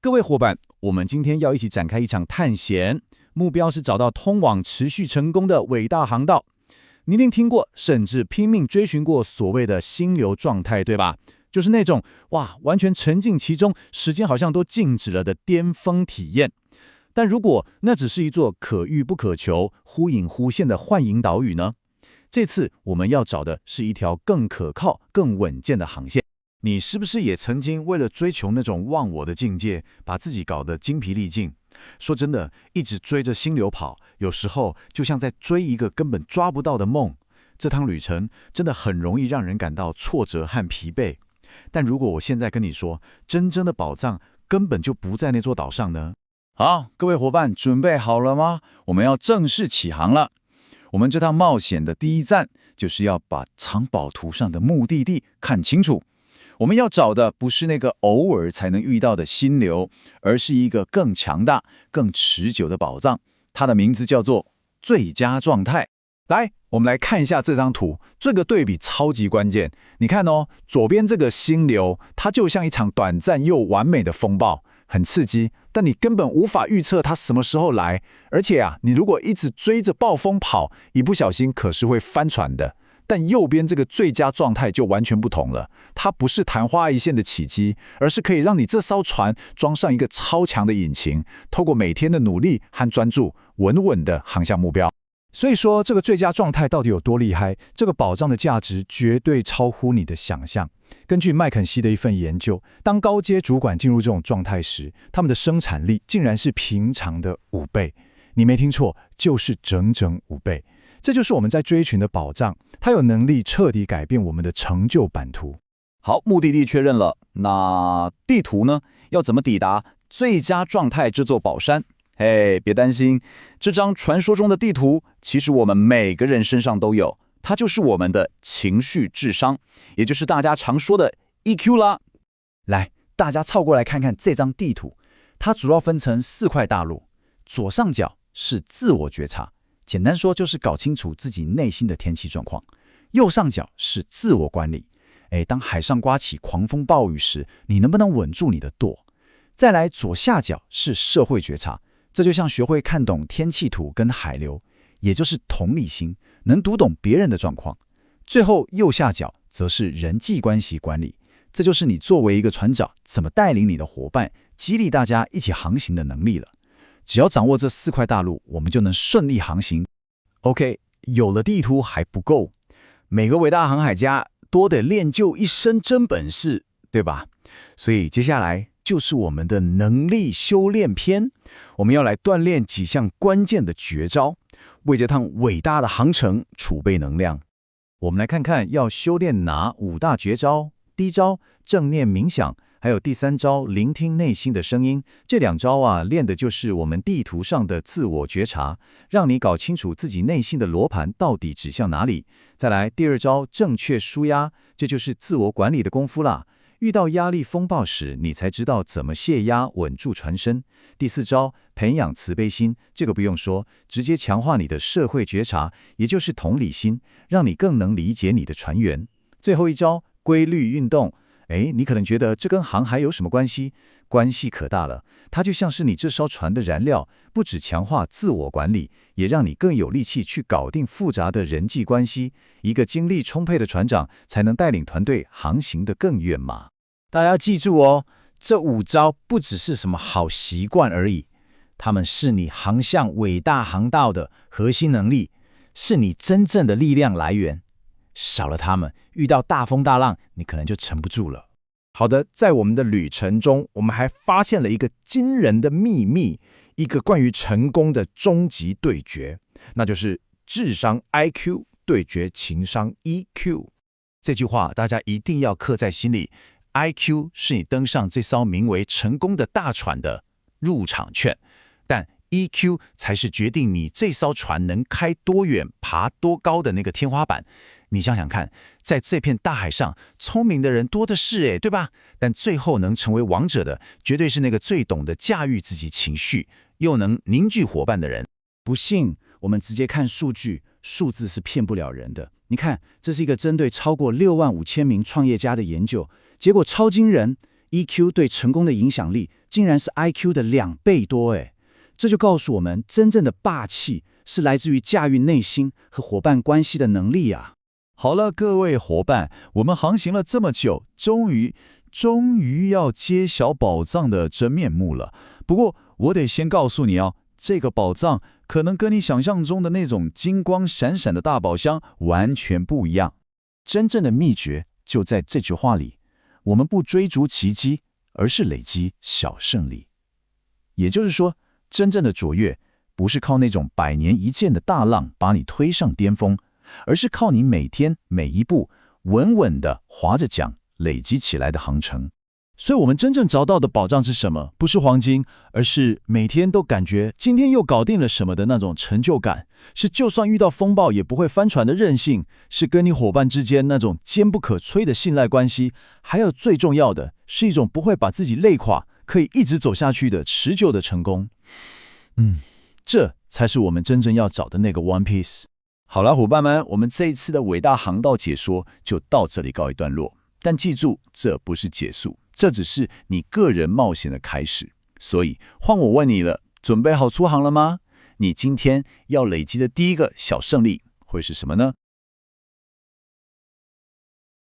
各位伙伴，我们今天要一起展开一场探险，目标是找到通往持续成功的伟大航道。你一定听过，甚至拼命追寻过所谓的心流状态，对吧？就是那种完全沉浸其中，时间好像都静止了的巅峰体验。但如果那只是一座可遇不可求、忽隐忽现的幻影岛屿呢？这次我们要找的是一条更可靠、更稳健的航线。你是不是也曾经为了追求那种忘我的境界，把自己搞得精疲力尽？说真的，一直追着心流跑，有时候就像在追一个根本抓不到的梦。这趟旅程真的很容易让人感到挫折和疲惫。但如果我现在跟你说，真正的宝藏根本就不在那座岛上呢？好，各位伙伴，准备好了吗？我们要正式起航了。我们这趟冒险的第一站，就是要把藏宝图上的目的地看清楚。我们要找的不是那个偶尔才能遇到的心流，而是一个更强大、更持久的宝藏。它的名字叫做最佳状态。来，我们来看一下这张图，这个对比超级关键。你看哦，左边这个心流，它就像一场短暂又完美的风暴，很刺激，但你根本无法预测它什么时候来。而且你如果一直追着暴风跑，一不小心可是会翻船的。但右边这个最佳状态就完全不同了，它不是昙花一现的奇迹，而是可以让你这艘船装上一个超强的引擎，透过每天的努力和专注，稳稳地航向目标。所以说，这个最佳状态到底有多厉害？这个宝藏的价值绝对超乎你的想象。根据麦肯锡的一份研究，当高阶主管进入这种状态时，他们的生产力竟然是平常的5倍。你没听错，就是整整5倍。这就是我们在追寻的宝藏，它有能力彻底改变我们的成就版图。好，目的地确认了，那地图呢？要怎么抵达最佳状态这座宝山？别担心，这张传说中的地图，其实我们每个人身上都有，它就是我们的情绪智商，也就是大家常说的 EQ 啦。来，大家凑过来看看这张地图，它主要分成4块大陆，左上角是自我觉察。简单说就是搞清楚自己内心的天气状况。右上角是自我管理，当海上刮起狂风暴雨时，你能不能稳住你的舵？再来左下角是社会觉察，这就像学会看懂天气图跟海流，也就是同理心，能读懂别人的状况。最后右下角则是人际关系管理，这就是你作为一个船长，怎么带领你的伙伴，激励大家一起航行的能力了。只要掌握这4块大陆，我们就能顺利航行。OK， 有了地图还不够，每个伟大航海家都得练就一身真本事，对吧？所以接下来就是我们的能力修炼篇，我们要来锻炼几项关键的绝招，为这趟伟大的航程储备能量。我们来看看要修炼哪5大绝招。第一招，正念冥想。还有第3招，聆听内心的声音。这2招练的就是我们地图上的自我觉察，让你搞清楚自己内心的罗盘到底指向哪里。再来，第2招，正确舒压，这就是自我管理的功夫啦。遇到压力风暴时，你才知道怎么泄压，稳住船身。第4招，培养慈悲心，这个不用说，直接强化你的社会觉察，也就是同理心，让你更能理解你的船员。最后一招，规律运动。你可能觉得这跟航海有什么关系？关系可大了，它就像是你这艘船的燃料，不只强化自我管理，也让你更有力气去搞定复杂的人际关系。一个精力充沛的船长，才能带领团队航行得更远嘛。大家记住哦，这5招不只是什么好习惯而已，它们是你航向伟大航道的核心能力，是你真正的力量来源。少了它们，遇到大风大浪，你可能就撑不住了。好的，在我们的旅程中，我们还发现了一个惊人的秘密，一个关于成功的终极对决，那就是智商 IQ 对决情商 EQ。这句话大家一定要刻在心里。IQ 是你登上这艘名为成功的大船的入场券，但EQ 才是决定你这艘船能开多远、爬多高的那个天花板。你想想看，在这片大海上，聪明的人多的是，对吧？但最后能成为王者的，绝对是那个最懂得驾驭自己情绪，又能凝聚伙伴的人。不信，我们直接看数据，数字是骗不了人的。你看，这是一个针对超过65000名创业家的研究，结果超惊人。EQ 对成功的影响力竟然是 IQ 的2倍多，这就告诉我们，真正的霸气是来自于驾驭内心和伙伴关系的能力啊。好了，各位伙伴，我们航行了这么久，终于要揭晓宝藏的真面目了。不过，我得先告诉你哦，这个宝藏可能跟你想象中的那种金光闪闪的大宝箱完全不一样。真正的秘诀就在这句话里，我们不追逐奇迹，而是累积小胜利。也就是说，真正的卓越不是靠那种100年一见的大浪把你推上巅峰，而是靠你每天每一步稳稳地划着桨累积起来的航程。所以我们真正找到的宝藏是什么？不是黄金，而是每天都感觉今天又搞定了什么的那种成就感，是就算遇到风暴也不会翻船的韧性，是跟你伙伴之间那种坚不可摧的信赖关系，还有最重要的是一种不会把自己累垮，可以一直走下去的持久的成功。这才是我们真正要找的那个 One Piece。好了，伙伴们，我们这一次的伟大航道解说就到这里告一段落。但记住，这不是结束，这只是你个人冒险的开始。所以，换我问你了，准备好出航了吗？你今天要累积的第一个小胜利会是什么呢？